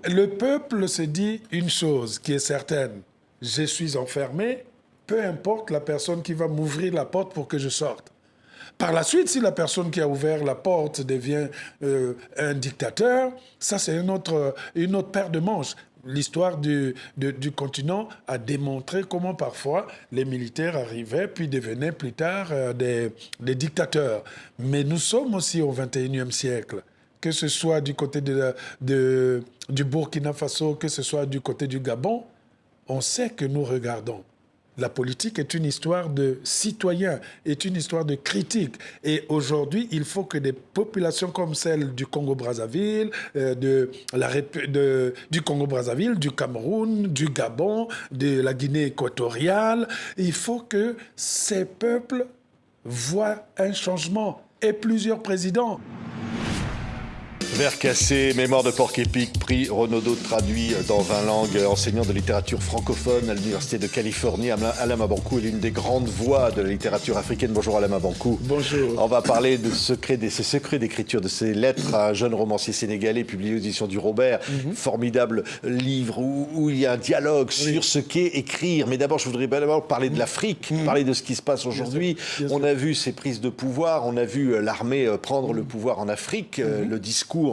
Le peuple se dit une chose qui est certaine. Je suis enfermé, peu importe la personne qui va m'ouvrir la porte pour que je sorte. Par la suite, si la personne qui a ouvert la porte devient un dictateur, ça c'est une autre paire de manches. L'histoire du continent a démontré comment parfois les militaires arrivaient puis devenaient plus tard des dictateurs. Mais nous sommes aussi au XXIe siècle. Que ce soit du côté du Burkina Faso, que ce soit du côté du Gabon, on sait que nous regardons. La politique est une histoire de citoyens, est une histoire de critique. Et aujourd'hui, il faut que des populations comme celle du Congo-Brazzaville, du Congo-Brazzaville, du Cameroun, du Gabon, de la Guinée équatoriale, il faut que ces peuples voient un changement et plusieurs présidents. Vers cassé, mémoire de porc-épic, prix Renaudot traduit dans 20 langues, enseignant de littérature francophone à l'Université de Californie. Alain Mabanckou est l'une des grandes voix de la littérature africaine. Bonjour Alain Mabanckou. Bonjour. On va parler de ces secrets d'écriture, de ces lettres à un jeune romancier sénégalais publié aux éditions du Robert. Formidable livre où il y a un dialogue sur ce qu'est écrire. Mais d'abord, je voudrais d'abord parler de l'Afrique, parler de ce qui se passe aujourd'hui. On a vu ces prises de pouvoir, on a vu l'armée prendre le pouvoir en Afrique, le discours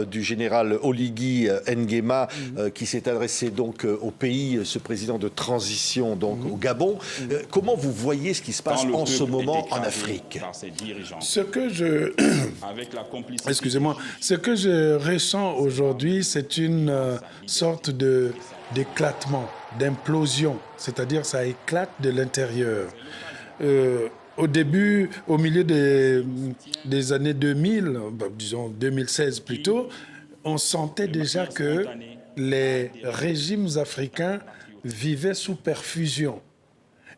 du général Oligui Nguema qui s'est adressé donc au pays, ce président de transition donc au Gabon. Comment vous voyez ce qui se passe en ce moment en Afrique? Ce que je ce que je ressens aujourd'hui, c'est une sorte d'éclatement, d'implosion, c'est-à-dire ça éclate de l'intérieur. Au début, au milieu des années 2000, disons 2016 plutôt, on sentait déjà que les régimes africains vivaient sous perfusion.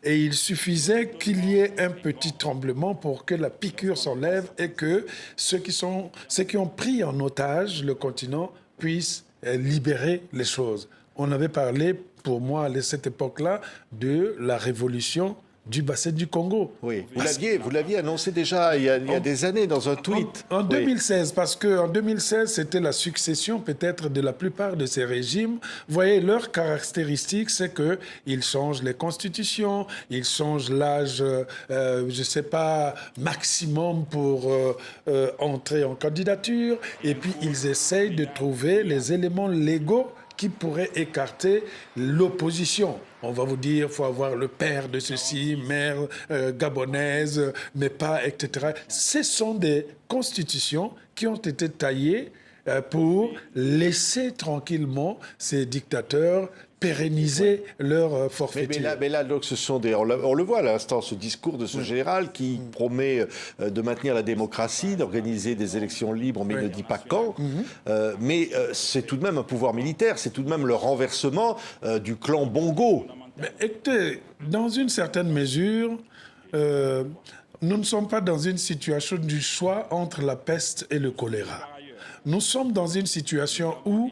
Et il suffisait qu'il y ait un petit tremblement pour que la piqûre s'enlève et que ceux qui ont pris en otage le continent puissent libérer les choses. On avait parlé, pour moi, à cette époque-là, de la révolution du bassin du Congo. Oui, vous l'aviez annoncé déjà il y a des années dans un tweet. En 2016, parce qu'en 2016, c'était la succession peut-être de la plupart de ces régimes. Vous voyez, leur caractéristique, c'est qu'ils changent les constitutions, ils changent l'âge, je ne sais pas, maximum pour entrer en candidature, et puis ils essayent de trouver les éléments légaux qui pourrait écarter l'opposition. On va vous dire, il faut avoir le père de ceci, mère gabonaise, mais pas, etc. Ce sont des constitutions qui ont été taillées pour laisser tranquillement ces dictateurs pérenniser leur forfaiture. Mais là, donc, ce sont on le voit à l'instant, ce discours de ce général qui promet de maintenir la démocratie, d'organiser des élections libres, mais il ne dit pas quand. Mais c'est tout de même un pouvoir militaire, c'est tout de même le renversement du clan Bongo. Mais écoutez, dans une certaine mesure, nous ne sommes pas dans une situation du choix entre la peste et le choléra. Nous sommes dans une situation où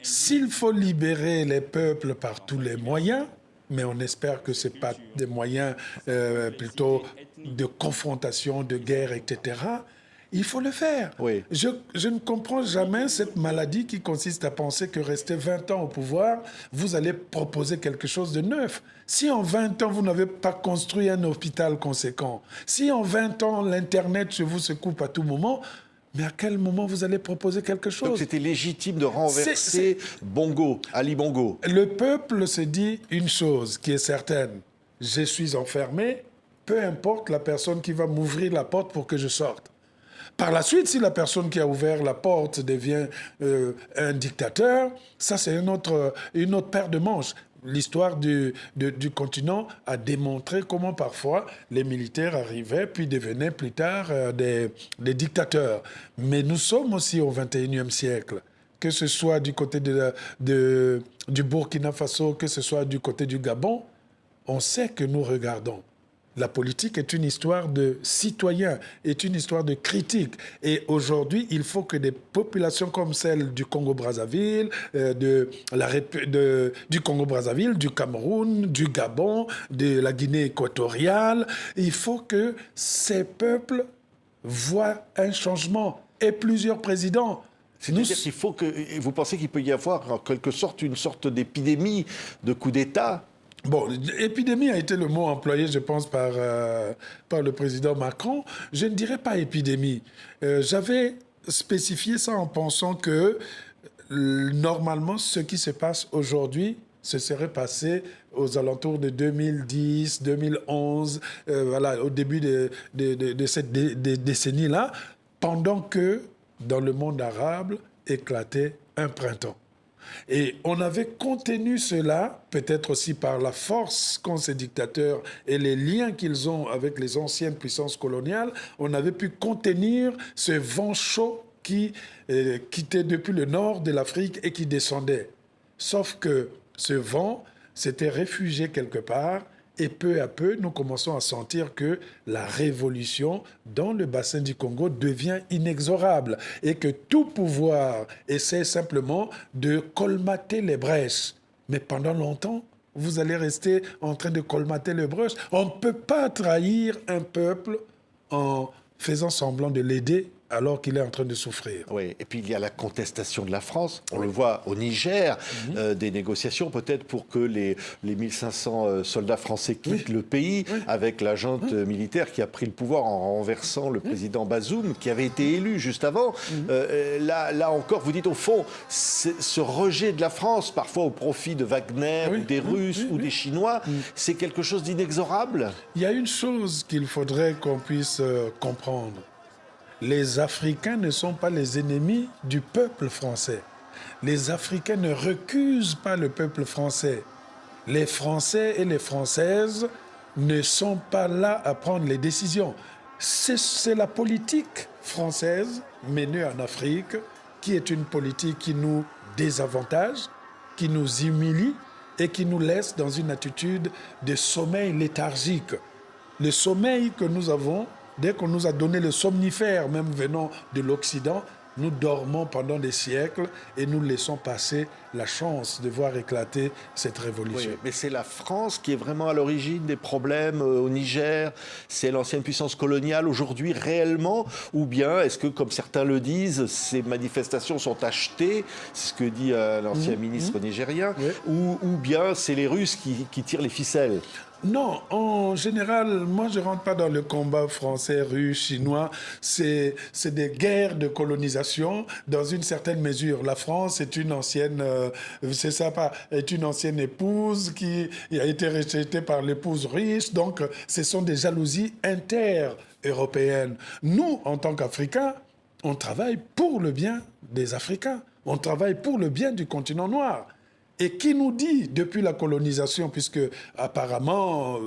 s'il faut libérer les peuples par tous les moyens, mais on espère que ce n'est pas des moyens plutôt de confrontation, de guerre, etc., il faut le faire. Oui. Je ne comprends jamais cette maladie qui consiste à penser que rester 20 ans au pouvoir, vous allez proposer quelque chose de neuf. Si en 20 ans, vous n'avez pas construit un hôpital conséquent, si en 20 ans, l'Internet chez vous se coupe à tout moment, mais à quel moment vous allez proposer quelque chose? Donc c'était légitime de renverser Bongo, Ali Bongo. Le peuple se dit une chose qui est certaine. Je suis enfermé, peu importe la personne qui va m'ouvrir la porte pour que je sorte. Par la suite, si la personne qui a ouvert la porte devient un dictateur, ça c'est une autre paire de manches. L'histoire du continent a démontré comment parfois les militaires arrivaient puis devenaient plus tard des dictateurs. Mais nous sommes aussi au XXIe siècle. Que ce soit du côté du Burkina Faso, que ce soit du côté du Gabon, on sait que nous regardons. La politique est une histoire de citoyens, est une histoire de critique. Et aujourd'hui, il faut que des populations comme celle du Congo-Brazzaville, du Congo-Brazzaville, du Cameroun, du Gabon, de la Guinée équatoriale, il faut que ces peuples voient un changement et plusieurs présidents. C'est-à-dire qu'il faut que... Vous pensez qu'il peut y avoir en quelque sorte une sorte d'épidémie de coup d'État? Bon, épidémie a été le mot employé, je pense, par le président Macron. Je ne dirais pas épidémie. J'avais spécifié ça en pensant que normalement, ce qui se passe aujourd'hui se serait passé aux alentours de 2010, 2011, voilà, au début de cette décennie-là, pendant que dans le monde arabe éclatait un printemps. Et on avait contenu cela, peut-être aussi par la force qu'ont ces dictateurs et les liens qu'ils ont avec les anciennes puissances coloniales, on avait pu contenir ce vent chaud qui quittait depuis le nord de l'Afrique et qui descendait. Sauf que ce vent s'était réfugié quelque part et peu à peu, nous commençons à sentir que la révolution dans le bassin du Congo devient inexorable et que tout pouvoir essaie simplement de colmater les brèches. Mais pendant longtemps, vous allez rester en train de colmater les brèches. On ne peut pas trahir un peuple en faisant semblant de l'aider alors qu'il est en train de souffrir. Oui, et puis il y a la contestation de la France. On le voit au Niger, des négociations peut-être pour que les 1500 soldats français quittent le pays, avec la junte militaire qui a pris le pouvoir en renversant le président Bazoum, qui avait été élu juste avant. Là encore, vous dites au fond, ce rejet de la France, parfois au profit de Wagner, ou des Russes, ou des Chinois, c'est quelque chose d'inexorable. Il y a une chose qu'il faudrait qu'on puisse comprendre. Les Africains ne sont pas les ennemis du peuple français. Les Africains ne recusent pas le peuple français. Les Français et les Françaises ne sont pas là à prendre les décisions. C'est la politique française menée en Afrique qui est une politique qui nous désavantage, qui nous humilie et qui nous laisse dans une attitude de sommeil léthargique. Le sommeil que nous avons, dès qu'on nous a donné le somnifère, même venant de l'Occident, nous dormons pendant des siècles et nous laissons passer la chance de voir éclater cette révolution. Oui, mais c'est la France qui est vraiment à l'origine des problèmes au Niger. C'est l'ancienne puissance coloniale aujourd'hui réellement, ou bien est-ce que, comme certains le disent, ces manifestations sont achetées, c'est ce que dit l'ancien ministre nigérien, ou bien c'est les Russes qui tirent les ficelles? Non, en général, moi je ne rentre pas dans le combat français, russe, chinois. C'est des guerres de colonisation dans une certaine mesure. La France est une ancienne, est une ancienne épouse qui a été rejetée par l'épouse riche. Donc, ce sont des jalousies inter-européennes. Nous, en tant qu'Africains, on travaille pour le bien des Africains. On travaille pour le bien du continent noir. Et qui nous dit, depuis la colonisation, puisque apparemment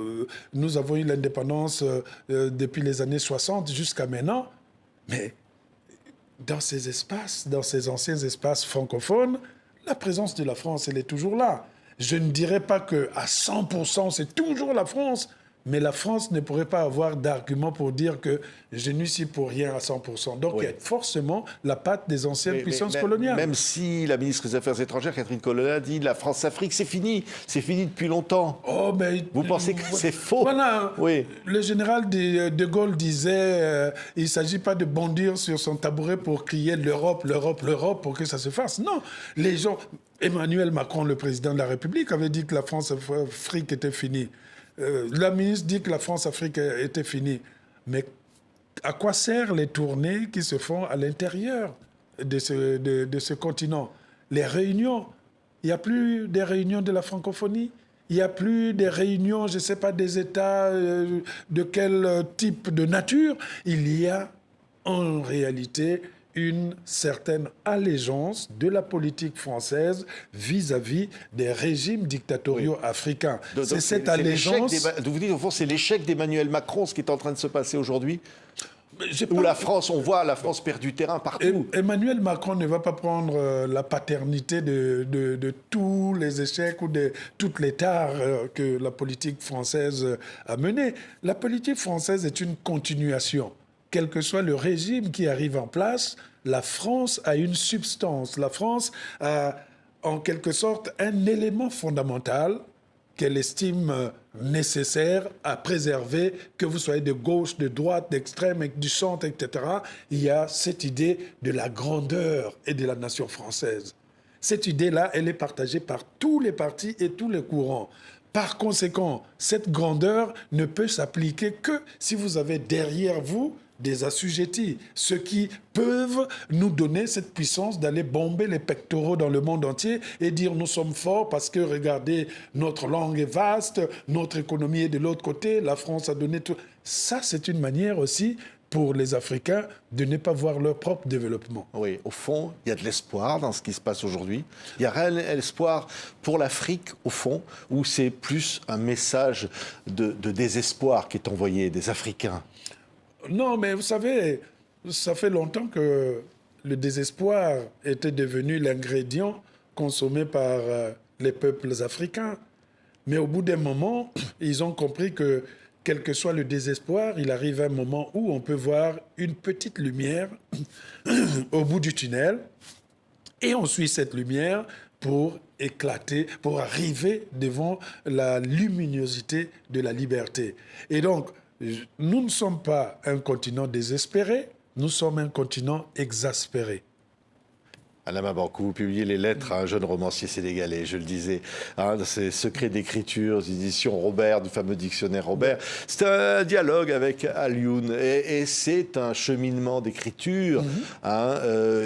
nous avons eu l'indépendance depuis les années 60 jusqu'à maintenant, mais dans ces espaces, dans ces anciens espaces francophones, la présence de la France, elle est toujours là. Je ne dirais pas qu'à 100%, c'est toujours la France, mais la France ne pourrait pas avoir d'argument pour dire que je n'y suis pour rien à 100%. Donc, il y a forcément la patte des anciennes puissances coloniales. Même si la ministre des Affaires étrangères, Catherine Colonna, dit la France-Afrique, c'est fini depuis longtemps. Oh, mais vous pensez que c'est faux? Voilà. Oui. Le général de Gaulle disait il ne s'agit pas de bondir sur son tabouret pour crier l'Europe, l'Europe, l'Europe pour que ça se fasse. Non, les gens... Emmanuel Macron, le président de la République, avait dit que la France-Afrique était finie. La ministre dit que la France-Afrique était finie. Mais à quoi servent les tournées qui se font à l'intérieur de ce continent? Les réunions. Il n'y a plus des réunions de la francophonie. Il n'y a plus des réunions, je ne sais pas, des États de quel type de nature. Il y a en réalité une certaine allégeance de la politique française vis-à-vis des régimes dictatoriaux africains. C'est cette allégeance... Vous dites, au fond, c'est l'échec d'Emmanuel Macron, ce qui est en train de se passer aujourd'hui? Où la France, on voit la France perd du terrain partout. Emmanuel Macron ne va pas prendre la paternité de tous les échecs ou de toutes les tares que la politique française a menées. La politique française est une continuation. Quel que soit le régime qui arrive en place, la France a une substance. La France a, en quelque sorte, un élément fondamental qu'elle estime nécessaire à préserver, que vous soyez de gauche, de droite, d'extrême, du centre, etc. Il y a cette idée de la grandeur et de la nation française. Cette idée-là, elle est partagée par tous les partis et tous les courants. Par conséquent, cette grandeur ne peut s'appliquer que si vous avez derrière vous des assujettis, ceux qui peuvent nous donner cette puissance d'aller bomber les pectoraux dans le monde entier et dire nous sommes forts parce que regardez, notre langue est vaste, notre économie est de l'autre côté, la France a donné tout. Ça, c'est une manière aussi pour les Africains de ne pas voir leur propre développement. Oui, au fond, il y a de l'espoir dans ce qui se passe aujourd'hui. Il y a réel espoir pour l'Afrique, au fond, ou c'est plus un message de désespoir qui est envoyé des Africains? Non, mais vous savez, ça fait longtemps que le désespoir était devenu l'ingrédient consommé par les peuples africains. Mais au bout d'un moment, ils ont compris que, quel que soit le désespoir, il arrive un moment où on peut voir une petite lumière au bout du tunnel. Et on suit cette lumière pour éclater, pour arriver devant la luminosité de la liberté. Et donc, nous ne sommes pas un continent désespéré, nous sommes un continent exaspéré. Alain Mabanckou, vous publiez les lettres à un jeune romancier sénégalais, je le disais, dans ses secrets d'écriture, éditions Robert, du fameux dictionnaire Robert. C'est un dialogue avec Alioune et c'est un cheminement d'écriture.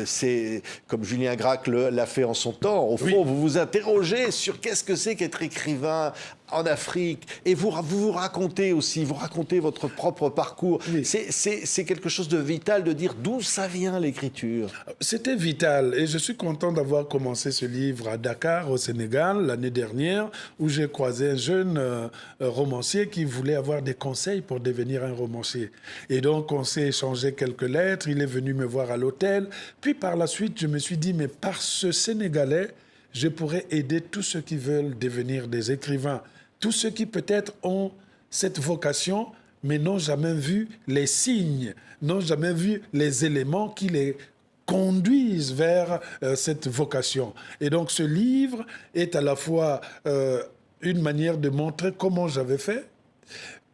C'est comme Julien Gracq l'a fait en son temps. Au fond, vous vous interrogez sur qu'est-ce que c'est qu'être écrivain en Afrique, et vous racontez aussi, vous racontez votre propre parcours. Oui. C'est quelque chose de vital de dire d'où ça vient l'écriture. C'était vital, et je suis content d'avoir commencé ce livre à Dakar, au Sénégal, l'année dernière, où j'ai croisé un jeune romancier qui voulait avoir des conseils pour devenir un romancier. Et donc, on s'est échangé quelques lettres, il est venu me voir à l'hôtel, puis par la suite, je me suis dit, mais par ce Sénégalais, je pourrais aider tous ceux qui veulent devenir des écrivains. Tous ceux qui peut-être ont cette vocation, mais n'ont jamais vu les signes, n'ont jamais vu les éléments qui les conduisent vers cette vocation. Et donc ce livre est à la fois une manière de montrer comment j'avais fait,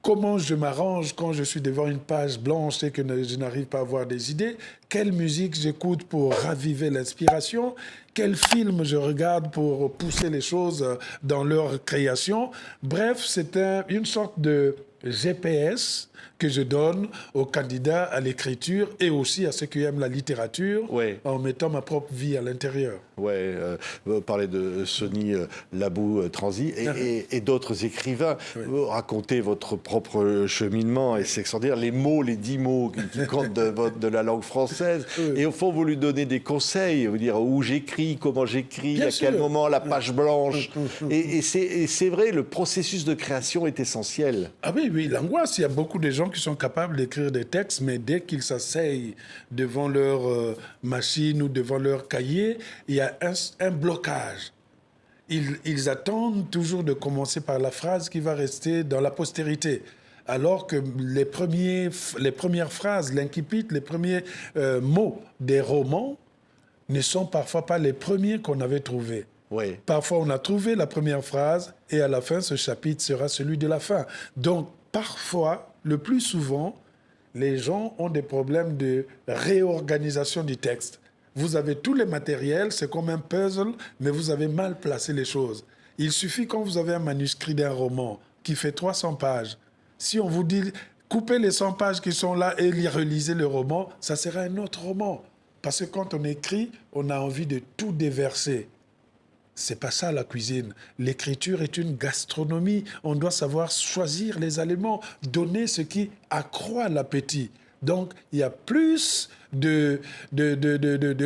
comment je m'arrange quand je suis devant une page blanche et que je n'arrive pas à avoir des idées, quelle musique j'écoute pour raviver l'inspiration, quel film je regarde pour pousser les choses dans leur création. Bref, c'est une sorte de GPS que je donne aux candidats à l'écriture et aussi à ceux qui aiment la littérature, en mettant ma propre vie à l'intérieur. Oui, vous parlez de Sony Labou Transi et d'autres écrivains. Vous racontez votre propre cheminement et c'est sans dire les mots, les 10 mots qui comptent de la langue française. Et au fond, vous lui donnez des conseils, vous dire où j'écris, comment j'écris, à quel moment la page blanche. Et c'est vrai, le processus de création est essentiel. Ah oui, l'angoisse. Il y a beaucoup de gens qui sont capables d'écrire des textes, mais dès qu'ils s'asseyent devant leur machine ou devant leur cahier, il y a un blocage. Ils attendent toujours de commencer par la phrase qui va rester dans la postérité. Alors que les premières phrases, l'incipit, les premiers mots des romans ne sont parfois pas les premiers qu'on avait trouvés. Oui. Parfois, on a trouvé la première phrase et à la fin, ce chapitre sera celui de la fin. Donc, parfois, le plus souvent, les gens ont des problèmes de réorganisation du texte. Vous avez tous les matériels, c'est comme un puzzle, mais vous avez mal placé les choses. Il suffit quand vous avez un manuscrit d'un roman qui fait 300 pages, si on vous dit coupez les 100 pages qui sont là et relisez le roman, ça sera un autre roman. Parce que quand on écrit, on a envie de tout déverser. C'est pas ça la cuisine. L'écriture est une gastronomie. On doit savoir choisir les aliments, donner ce qui accroît l'appétit. Donc, il y a plus de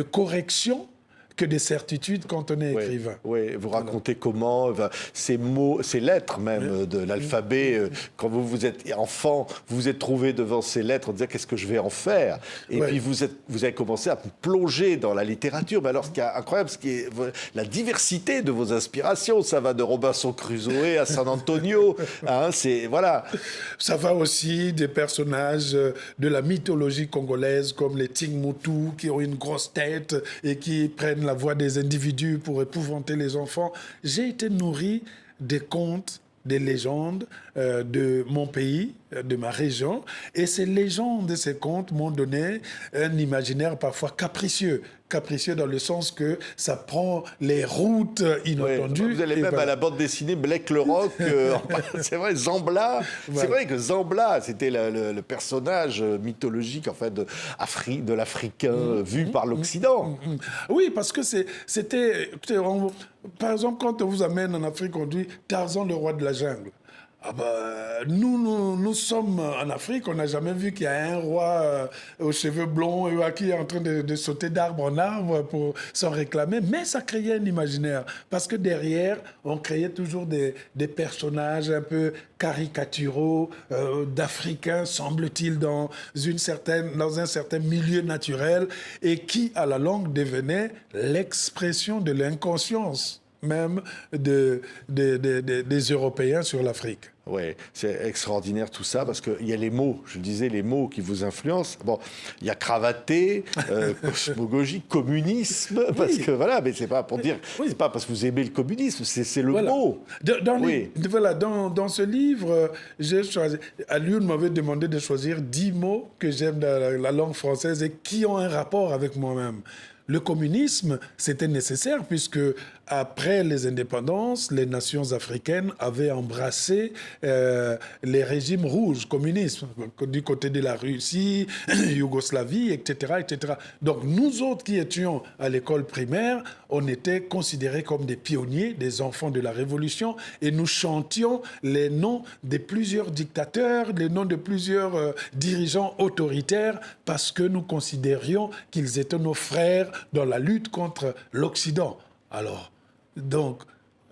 correction que des certitudes quand on est écrivain. Oui, vous racontez comment ces mots, ces lettres même de l'alphabet, quand vous êtes enfant, vous vous êtes trouvé devant ces lettres en disant qu'est-ce que je vais en faire. Et puis vous avez commencé à plonger dans la littérature. Mais alors ce qui est incroyable, c'est la diversité de vos inspirations. Ça va de Robinson Crusoe à San Antonio. Voilà. Ça va aussi des personnages de la mythologie congolaise comme les Tingmutu qui ont une grosse tête et qui prennent la voix des individus pour épouvanter les enfants. J'ai été nourri des contes des légendes de mon pays, de ma région. Et ces légendes et ces contes m'ont donné un imaginaire parfois capricieux. Capricieux dans le sens que ça prend les routes inattendues. Ouais, vous allez même à la bande dessinée Blake le Roc. C'est vrai, Zambla. Voilà. C'est vrai que Zambla, c'était le personnage mythologique en fait, de l'Africain vu par l'Occident. Oui, parce que c'était... Par exemple, quand on vous amène en Afrique, on dit Tarzan, le roi de la jungle. Ah bah, nous sommes en Afrique, on n'a jamais vu qu'il y a un roi aux cheveux blonds qui est en train de sauter d'arbre en arbre pour s'en réclamer. Mais ça créait un imaginaire. Parce que derrière, on créait toujours des personnages un peu caricaturaux, d'Africains, semble-t-il, dans un certain milieu naturel, et qui, à la longue, devenait l'expression de l'inconscience même des Européens sur l'Afrique. Oui, c'est extraordinaire tout ça, parce qu'il y a les mots, je le disais, les mots qui vous influencent. Bon, il y a cravaté, cosmogogie, communisme, parce que voilà, mais c'est pas pour dire, c'est pas parce que vous aimez le communisme, c'est le mot. Dans ce livre, j'ai choisi, Alioune m'avait demandé de choisir 10 mots que j'aime dans la langue française et qui ont un rapport avec moi-même. Le communisme, c'était nécessaire puisque après les indépendances, les nations africaines avaient embrassé les régimes rouges, communistes, du côté de la Russie, Yougoslavie, etc., etc. Donc nous autres qui étions à l'école primaire, on était considérés comme des pionniers, des enfants de la Révolution, et nous chantions les noms de plusieurs dictateurs, les noms de plusieurs dirigeants autoritaires, parce que nous considérions qu'ils étaient nos frères dans la lutte contre l'Occident. Alors, donc,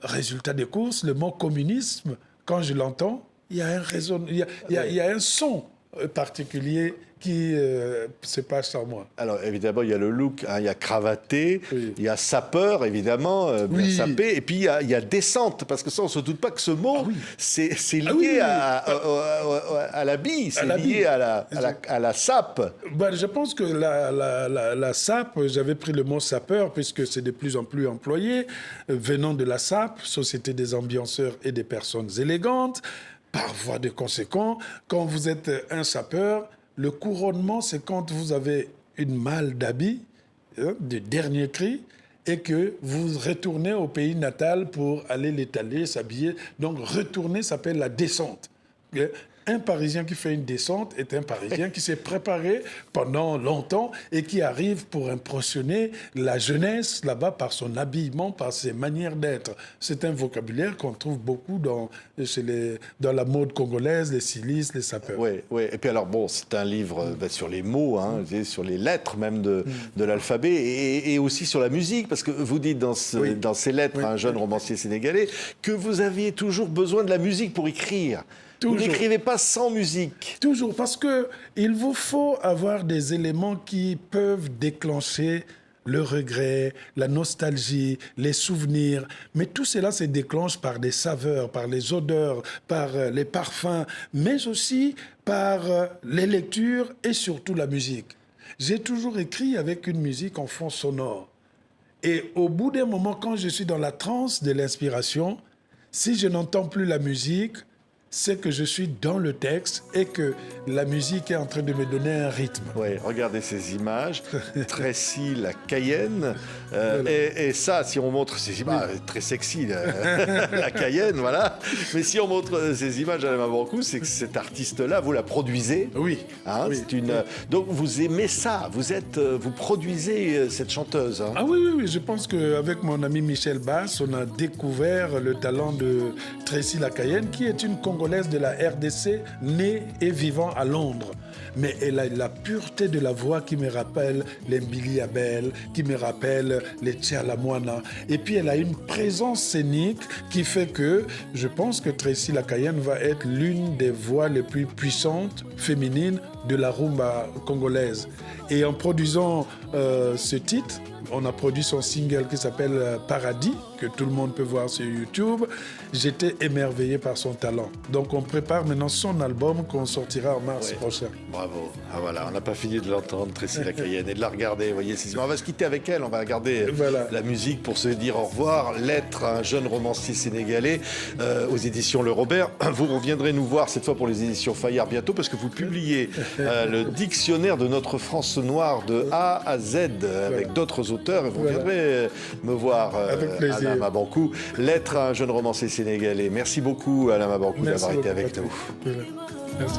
résultat des courses, le mot communisme, quand je l'entends, il y a un son particulier qui se passe en moi. Alors, évidemment, il y a le look, hein, il y a cravaté, il y a sapeur, évidemment, bien sapé, et puis il y a descente, parce que ça, on ne se doute pas que ce mot, c'est lié à l'habit, c'est lié à la sape. Ben, je pense que la sape, j'avais pris le mot sapeur, puisque c'est de plus en plus employé, venant de la sape, Société des ambianceurs et des personnes élégantes. Par voie de conséquent, quand vous êtes un sapeur, le couronnement, c'est quand vous avez une malle d'habits, de dernier cri, et que vous retournez au pays natal pour aller l'étaler, s'habiller. Donc, retourner s'appelle la descente. Un Parisien qui fait une descente est un Parisien qui s'est préparé pendant longtemps et qui arrive pour impressionner la jeunesse là-bas par son habillement, par ses manières d'être. C'est un vocabulaire qu'on trouve beaucoup dans la mode congolaise, les stylistes, les sapeurs. Oui. Et puis alors, bon, c'est un livre sur les mots, hein, sur les lettres même de l'alphabet et aussi sur la musique, parce que vous dites dans ces lettres à un jeune romancier sénégalais que vous aviez toujours besoin de la musique pour écrire. Toujours. Vous n'écrivez pas sans musique. Toujours, parce qu'il vous faut avoir des éléments qui peuvent déclencher le regret, la nostalgie, les souvenirs. Mais tout cela se déclenche par des saveurs, par les odeurs, par les parfums, mais aussi par les lectures et surtout la musique. J'ai toujours écrit avec une musique en fond sonore. Et au bout d'un moment, quand je suis dans la transe de l'inspiration, si je n'entends plus la musique, c'est que je suis dans le texte et que la musique est en train de me donner un rythme. Oui, regardez ces images. Tracy, la Cayenne. Et ça, si on montre ces images, très sexy, la Cayenne, voilà. Mais si on montre ces images à la Mabankou, c'est que cet artiste-là, vous la produisez. Oui. Hein, oui. Donc vous aimez ça, vous produisez cette chanteuse. Hein. Ah oui, je pense qu'avec mon ami Michel Bass, on a découvert le talent de Tracy la Cayenne, qui est une Congolaise de la RDC, née et vivant à Londres. Mais elle a la pureté de la voix qui me rappelle les Mbili Abel, qui me rappelle les Tchalamouana. Et puis elle a une présence scénique qui fait que je pense que Tracy la Cayenne va être l'une des voix les plus puissantes féminine de la rumba congolaise. Et en produisant ce titre, on a produit son single qui s'appelle Paradis, que tout le monde peut voir sur YouTube. J'étais émerveillé par son talent. Donc on prépare maintenant son album qu'on sortira en mars prochain. Bravo. Ah, voilà, on n'a pas fini de l'entendre, Tracy Lakayene, et de la regarder. Vous voyez, on va se quitter avec elle, on va regarder la musique pour se dire au revoir. Lettre à un jeune romancier sénégalais aux éditions Le Robert. Vous reviendrez nous voir cette fois pour les éditions Fayard bientôt parce que vous publiez le dictionnaire de notre France noire de A à Z avec d'autres auteurs et vous viendrez me voir Alain Mabankou. Lettre à un jeune romancier sénégalais. Merci beaucoup Alain Mabankou d'avoir été avec nous. Merci.